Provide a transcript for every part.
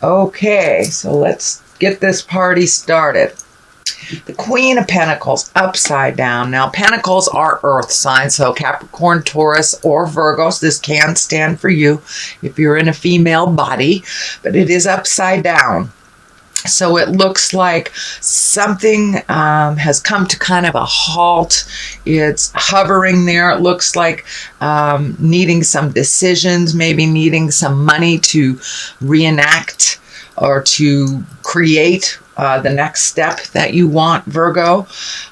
Okay, so let's get this party started. The Queen of Pentacles upside down. Now, Pentacles are earth signs, so Capricorn, Taurus, or Virgos. This can stand for you if you're in a female body, but it is upside down. So it looks like something has come to kind of a halt. It's hovering there. It looks like needing some decisions, maybe needing some money to reenact or to create the next step that you want, Virgo.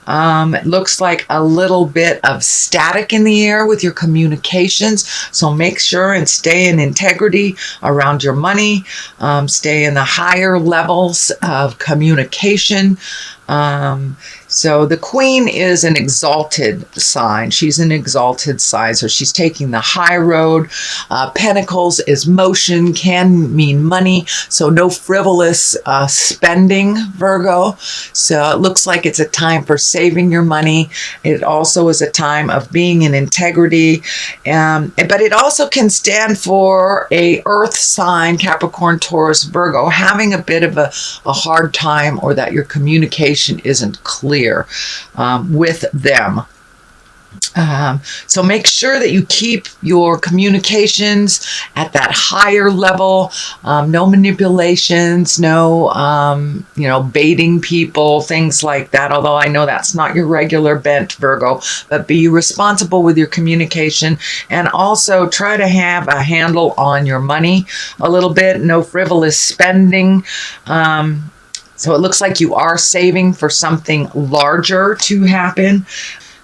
It looks like a little bit of static in the air with your communications. So make sure and stay in integrity around your money. Stay in the higher levels of communication. So the Queen is an exalted sign. She's an exalted sign, so she's taking the high road. Pentacles is motion, can mean money, so no frivolous spending, Virgo. So it looks like it's a time for saving your money. It also is a time of being in integrity, but it also can stand for a earth sign, Capricorn, Taurus, Virgo, having a bit of a hard time, or that your communication isn't clear with them. So make sure that you keep your communications at that higher level. No manipulations, no, baiting people, things like that. Although I know that's not your regular bent, Virgo, but be responsible with your communication, and also try to have a handle on your money a little bit. No frivolous spending. So it looks like you are saving for something larger to happen,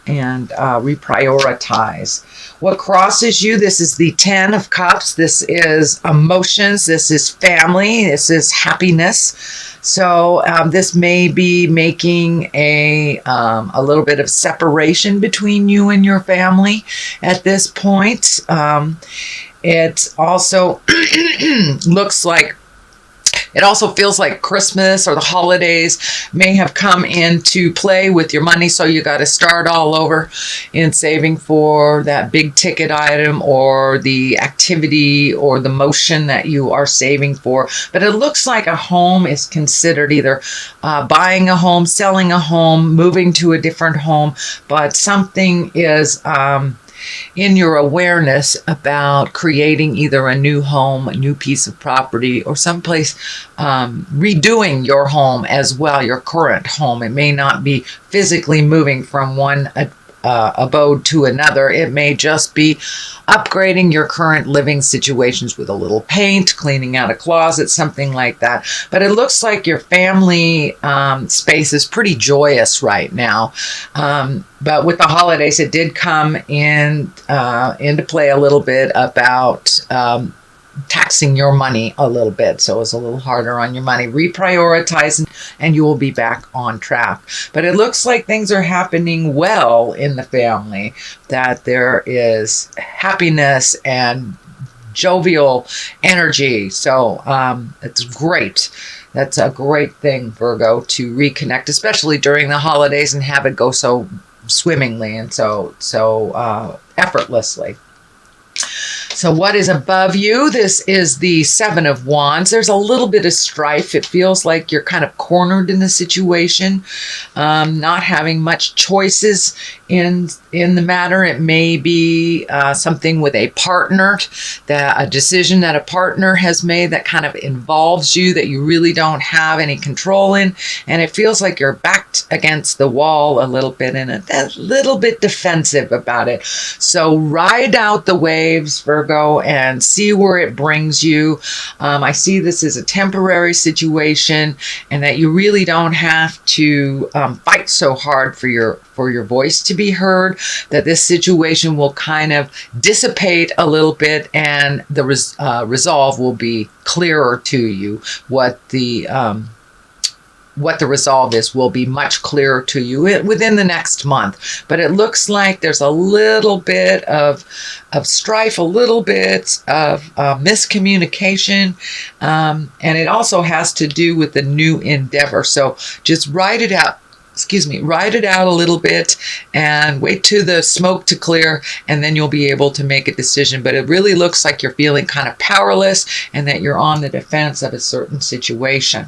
and reprioritize. What crosses you? This is the 10 of Cups. This is emotions. This is family. This is happiness. So this may be making a little bit of separation between you and your family at this point. It also looks like, it also feels like Christmas or the holidays may have come into play with your money, so you got to start all over in saving for that big ticket item or the activity or the motion that you are saving for. But it looks like a home is considered, either buying a home, selling a home, moving to a different home, but something is in your awareness about creating either a new home, a new piece of property, or someplace redoing your home as well, your current home. It may not be physically moving from one abode to another. It may just be upgrading your current living situations with a little paint, cleaning out a closet, something like that. But it looks like your family space is pretty joyous right now. But with the holidays, it did come into play a little bit about taxing your money a little bit, so it's a little harder on your money. Reprioritize, and you will be back on track. But it looks like things are happening well in the family, that there is happiness and jovial energy. So it's great. That's a great thing, Virgo, to reconnect, especially during the holidays, and have it go so swimmingly and so effortlessly. So what is above you? This is the 7 of Wands. There's a little bit of strife. It feels like you're kind of cornered in the situation, not having much choices in the matter. It may be something with a partner, a decision that a partner has made that kind of involves you, that you really don't have any control in, and it feels like you're backed against the wall a little bit, and a little bit defensive about it. So ride out the waves, Virgo, and see where it brings you. I see this as a temporary situation, and that you really don't have to fight so hard for your voice to be heard, that this situation will kind of dissipate a little bit, and the resolve will be clearer to you. What the resolve is will be much clearer to you within the next month. But it looks like there's a little bit of strife, a little bit of miscommunication, and it also has to do with the new endeavor. So just ride it out ride it out a little bit and wait till the smoke to clear, and then you'll be able to make a decision. But it really looks like you're feeling kind of powerless and that you're on the defense of a certain situation.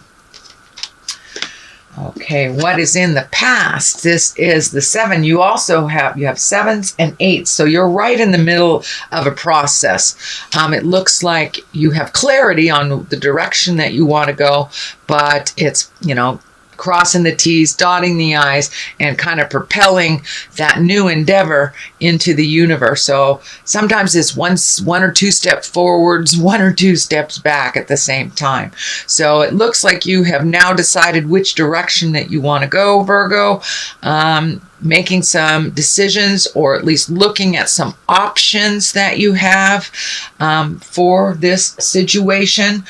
Okay, what is in the past? This is the 7. You also have 7s and 8s. So you're right in the middle of a process. It looks like you have clarity on the direction that you want to go, but it's, crossing the T's, dotting the I's, and kind of propelling that new endeavor into the universe. So sometimes it's one or two steps forwards, 1 or 2 steps back at the same time. So it looks like you have now decided which direction that you want to go, Virgo. Making some decisions, or at least looking at some options that you have for this situation.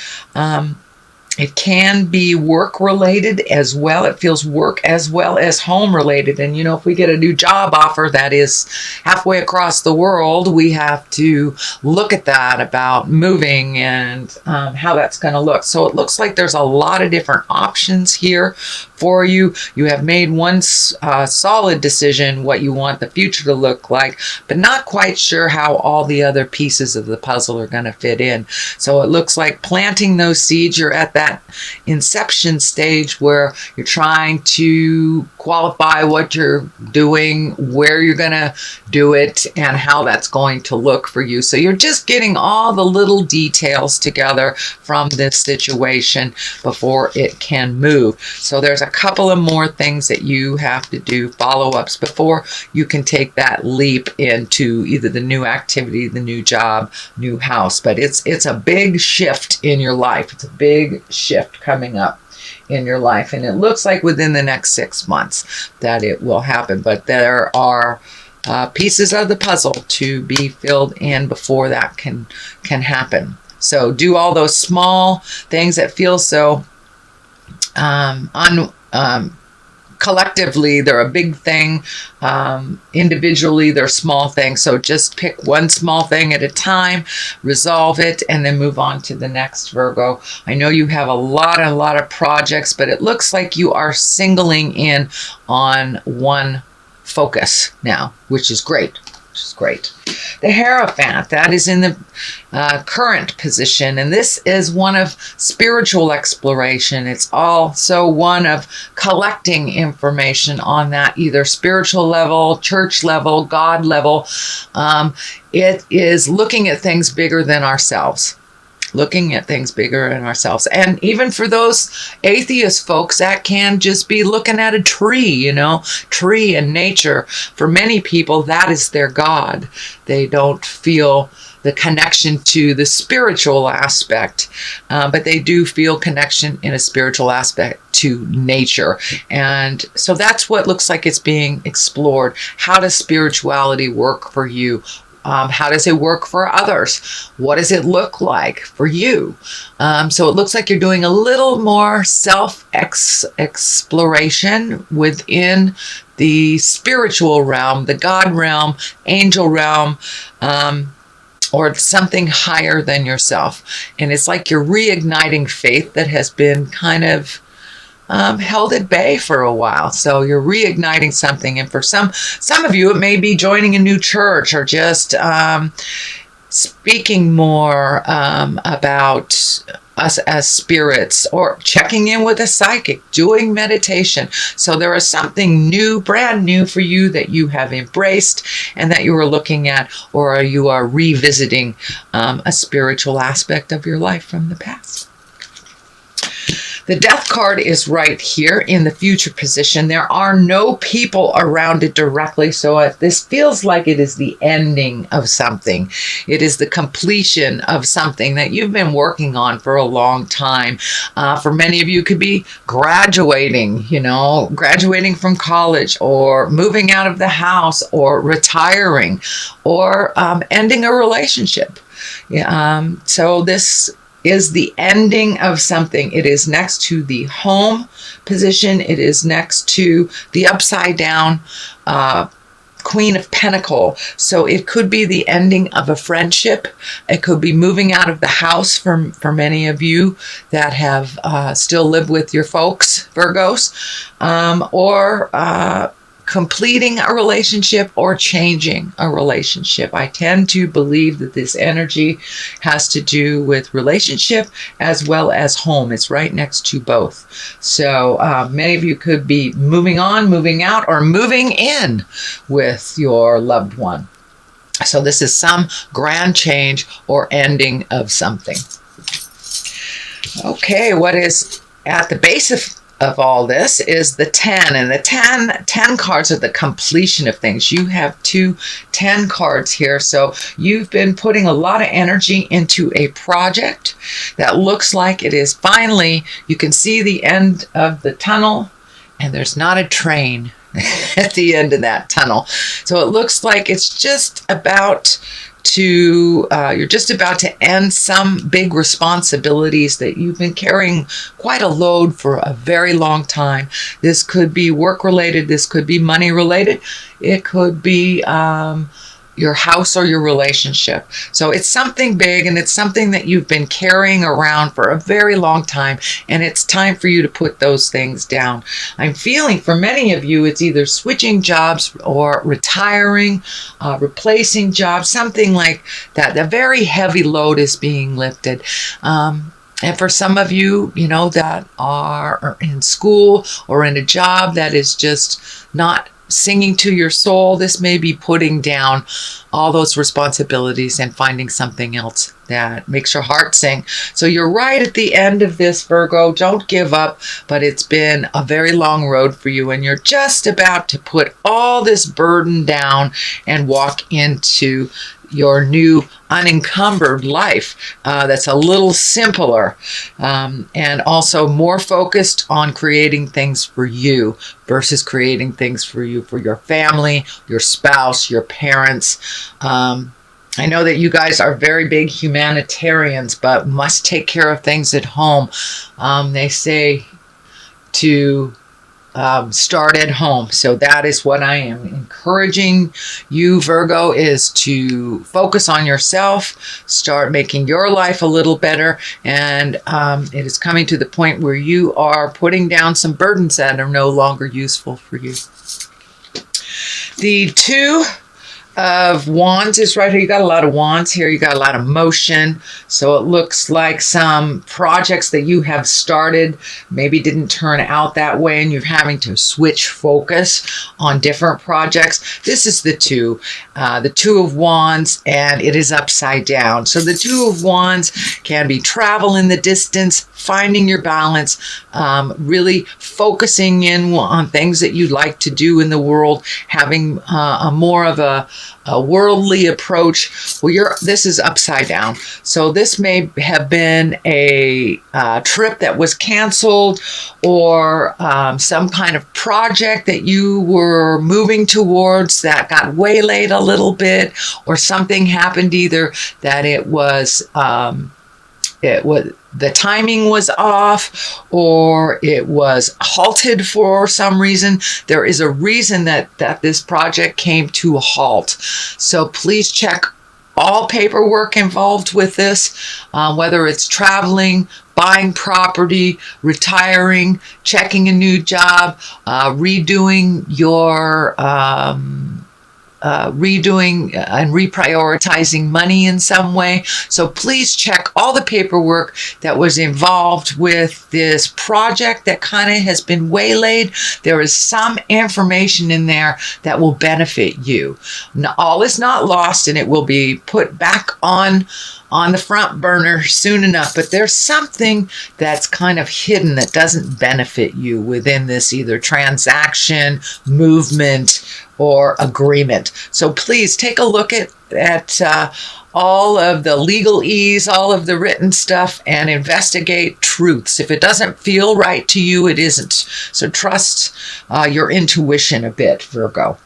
It can be work related as well. It feels work as well as home related. And, if we get a new job offer that is halfway across the world, we have to look at that about moving and how that's going to look. So it looks like there's a lot of different options here for you. You have made one solid decision what you want the future to look like, but not quite sure how all the other pieces of the puzzle are going to fit in. So it looks like planting those seeds. You're at that inception stage where you're trying to qualify what you're doing, where you're going to do it, and how that's going to look for you. So you're just getting all the little details together from this situation before it can move. So there's a couple of more things that you have to do, follow-ups, before you can take that leap into either the new activity, the new job, new house. But it's a big shift in your life. It's a big shift coming up in your life, and it looks like within the next 6 months that it will happen. But there are pieces of the puzzle to be filled in before that can happen. So do all those small things that feel so collectively they're a big thing. Individually they're small things. So just pick one small thing at a time, resolve it, and then move on to the next, Virgo. I know you have a lot of projects, but it looks like you are singling in on one focus now, which is great. The Hierophant, that is in the current position, and this is one of spiritual exploration. It's also one of collecting information on that either spiritual level, church level, God level. It is looking at things bigger than ourselves. And even for those atheist folks, that can just be looking at a tree, tree and nature. For many people, that is their God. They don't feel the connection to the spiritual aspect, but they do feel connection in a spiritual aspect to nature. And so that's what looks like it's being explored. How does spirituality work for you? How does it work for others? What does it look like for you? So it looks like you're doing a little more self-exploration within the spiritual realm, the God realm, angel realm, or something higher than yourself. And it's like you're reigniting faith that has been kind of held at bay for a while. So you're reigniting something. And for some of you, it may be joining a new church, or just speaking more about us as spirits, or checking in with a psychic, doing meditation. So there is something new, brand new for you that you have embraced and that you are looking at, or you are revisiting a spiritual aspect of your life from the past. The Death card is right here in the future position. There are no people around it directly, so this feels like it is the ending of something. It is the completion of something that you've been working on for a long time. For many of you, it could be graduating, graduating from college, or moving out of the house, or retiring, or ending a relationship. So this is the ending of something. It is next to the home position. It is next to the upside down Queen of Pentacles. So it could be the ending of a friendship. It could be moving out of the house for many of you that have still lived with your folks, Virgos, or completing a relationship or changing a relationship. I tend to believe that this energy has to do with relationship as well as home. It's right next to both. So many of you could be moving on, moving out, or moving in with your loved one. So this is some grand change or ending of something. Okay, what is at the base of all this is the 10, and the 10 cards are the completion of things. You have 10 cards here, so you've been putting a lot of energy into a project that looks like it is finally, you can see the end of the tunnel, and there's not a train at the end of that tunnel. So it looks like it's just about to, you're just about to end some big responsibilities that you've been carrying quite a load for a very long time. This could be work related. This could be money related. It could be your house or your relationship. So it's something big, and it's something that you've been carrying around for a very long time, and it's time for you to put those things down. I'm feeling for many of you, it's either switching jobs or retiring, replacing jobs, something like that. The very heavy load is being lifted. And for some of you, you know, that are in school or in a job that is just not singing to your soul, this may be putting down all those responsibilities and finding something else that makes your heart sing. So you're right at the end of this, Virgo. Don't give up, but it's been a very long road for you, and you're just about to put all this burden down and walk into your new unencumbered life that's a little simpler and also more focused on creating things for you versus creating things for you, for your family, your spouse, your parents. I know that you guys are very big humanitarians, but must take care of things at home. They say to start at home. So that is what I am encouraging you, Virgo, is to focus on yourself, start making your life a little better, and it is coming to the point where you are putting down some burdens that are no longer useful for you. The 2 of Wands is right here. You got a lot of wands here. You got a lot of motion. So it looks like some projects that you have started maybe didn't turn out that way, and you're having to switch focus on different projects. This is the 2 of Wands, and it is upside down. So the 2 of Wands can be travel in the distance, finding your balance, really focusing in on things that you'd like to do in the world, having a more of a worldly approach. Well, this is upside down. So this may have been a trip that was canceled, or some kind of project that you were moving towards that got waylaid a little bit, or something happened, either that it was the timing was off, or it was halted for some reason. There is a reason that this project came to a halt. So please check all paperwork involved with this, whether it's traveling, buying property, retiring, checking a new job, redoing your redoing and reprioritizing money in some way. So please check all the paperwork that was involved with this project that kind of has been waylaid. There is some information in there that will benefit you. Now, all is not lost, and it will be put back on the front burner soon enough, but there's something that's kind of hidden that doesn't benefit you within this either transaction, movement, or agreement. So please take a look at all of the legalese, all of the written stuff, and investigate truths. If it doesn't feel right to you, it isn't. So trust your intuition a bit, Virgo.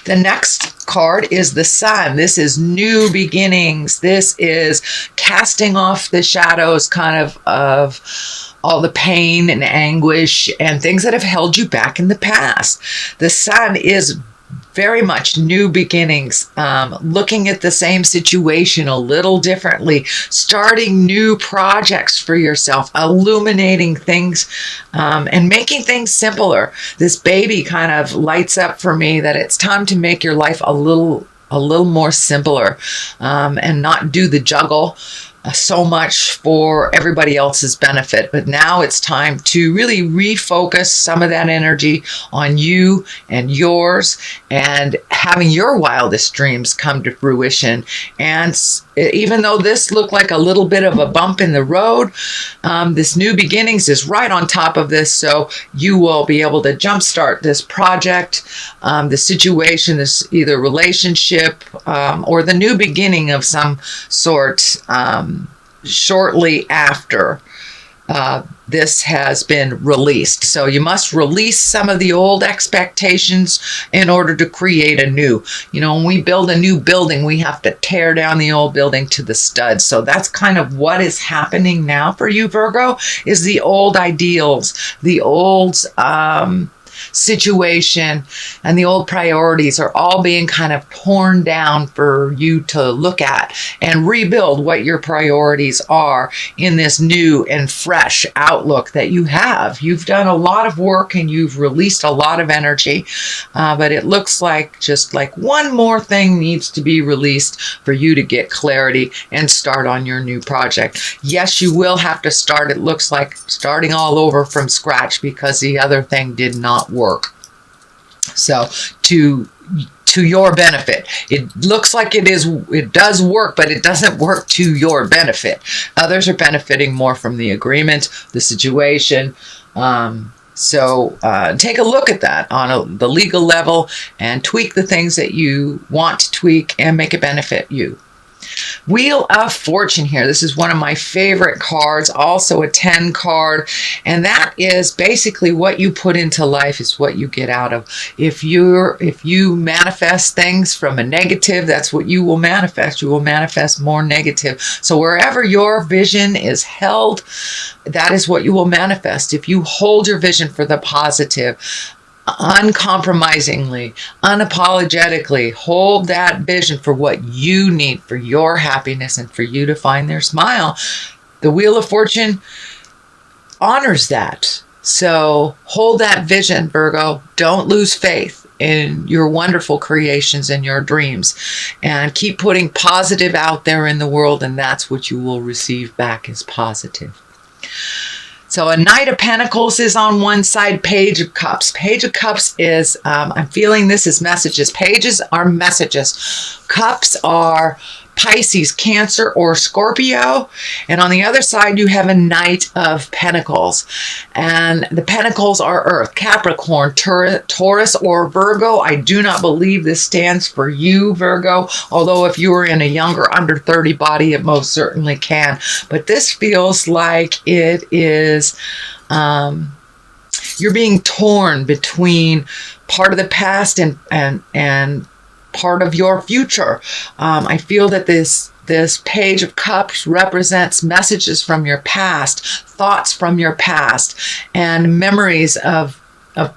The next card is the Sun. This is new beginnings. This is casting off the shadows of all the pain and anguish and things that have held you back in the past. The Sun is very much new beginnings, looking at the same situation a little differently, starting new projects for yourself, illuminating things, and making things simpler. This baby kind of lights up for me that it's time to make your life a little more simpler, and not do the juggle so much for everybody else's benefit. But now it's time to really refocus some of that energy on you and yours, and having your wildest dreams come to fruition. And even though this looked like a little bit of a bump in the road, this new beginnings is right on top of this. So you will be able to jumpstart this project, the situation, this either relationship, or the new beginning of some sort, shortly after this has been released. So you must release some of the old expectations in order to create a new. You know, when we build a new building, we have to tear down the old building to the studs. So that's kind of what is happening now for you, Virgo, is the old ideals, the old situation, and the old priorities are all being kind of torn down for you to look at and rebuild what your priorities are in this new and fresh outlook that you have. You've done a lot of work and you've released a lot of energy, but it looks like just like one more thing needs to be released for you to get clarity and start on your new project. Yes, you will have to start, it looks like, starting all over from scratch because the other thing did not work. So to your benefit, it looks like it does work, but it doesn't work to your benefit. Others are benefiting more from the agreement, the situation. So take a look at that on the legal level and tweak the things that you want to tweak and make it benefit you. Wheel of Fortune here. This is one of my favorite cards, also a 10 card. And that is basically what you put into life is what you get out of. If you manifest things from a negative, that's what you will manifest. You will manifest more negative. So wherever your vision is held, that is what you will manifest. If you hold your vision for the positive, uncompromisingly, unapologetically, hold that vision for what you need for your happiness and for you to find their smile. The Wheel of Fortune honors that. So hold that vision, Virgo. Don't lose faith in your wonderful creations and your dreams, and keep putting positive out there in the world, and that's what you will receive back as positive. So a Knight of Pentacles is on one side, Page of Cups. Page of Cups is, I'm feeling this is messages. Pages are messages. Cups are Pisces, Cancer, or Scorpio. And on the other side, you have a Knight of Pentacles. And the Pentacles are Earth, Capricorn, Taurus, or Virgo. I do not believe this stands for you, Virgo. Although if you were in a younger, under 30 body, it most certainly can. But this feels like it is, you're being torn between part of the past and part of your future. I feel that this Page of Cups represents messages from your past, thoughts from your past, and memories of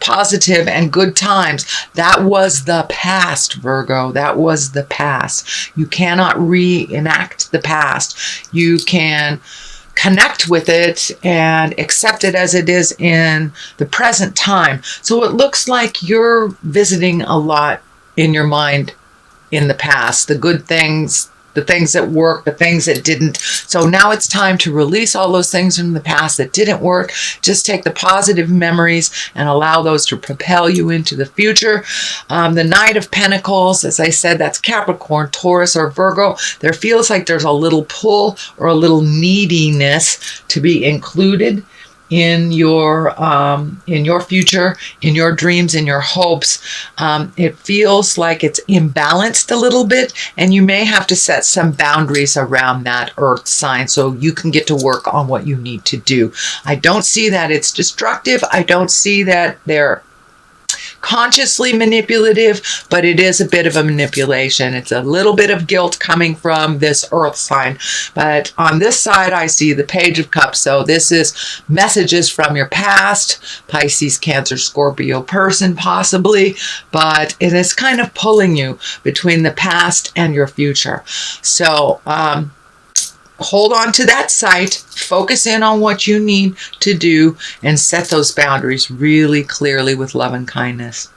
positive and good times. That was the past, Virgo. That was the past. You cannot reenact the past. You can connect with it and accept it as it is in the present time. So it looks like you're visiting a lot in your mind in the past, the good things, the things that worked, the things that didn't. So now it's time to release all those things from the past that didn't work. Just take the positive memories and allow those to propel you into the future. The Knight of Pentacles, as I said, that's Capricorn, Taurus, or Virgo. There feels like there's a little pull or a little neediness to be included in your future, in your dreams, in your hopes. It feels like it's imbalanced a little bit, and you may have to set some boundaries around that Earth sign so you can get to work on what you need to do. I don't see that it's destructive. I don't see that they're consciously manipulative, but it is a bit of a manipulation. It's a little bit of guilt coming from this earth sign. But on this side, I see the Page of Cups. So this is messages from your past, Pisces, Cancer, Scorpio person possibly, but it is kind of pulling you between the past and your future. So hold on to that sight, focus in on what you need to do, and set those boundaries really clearly with love and kindness.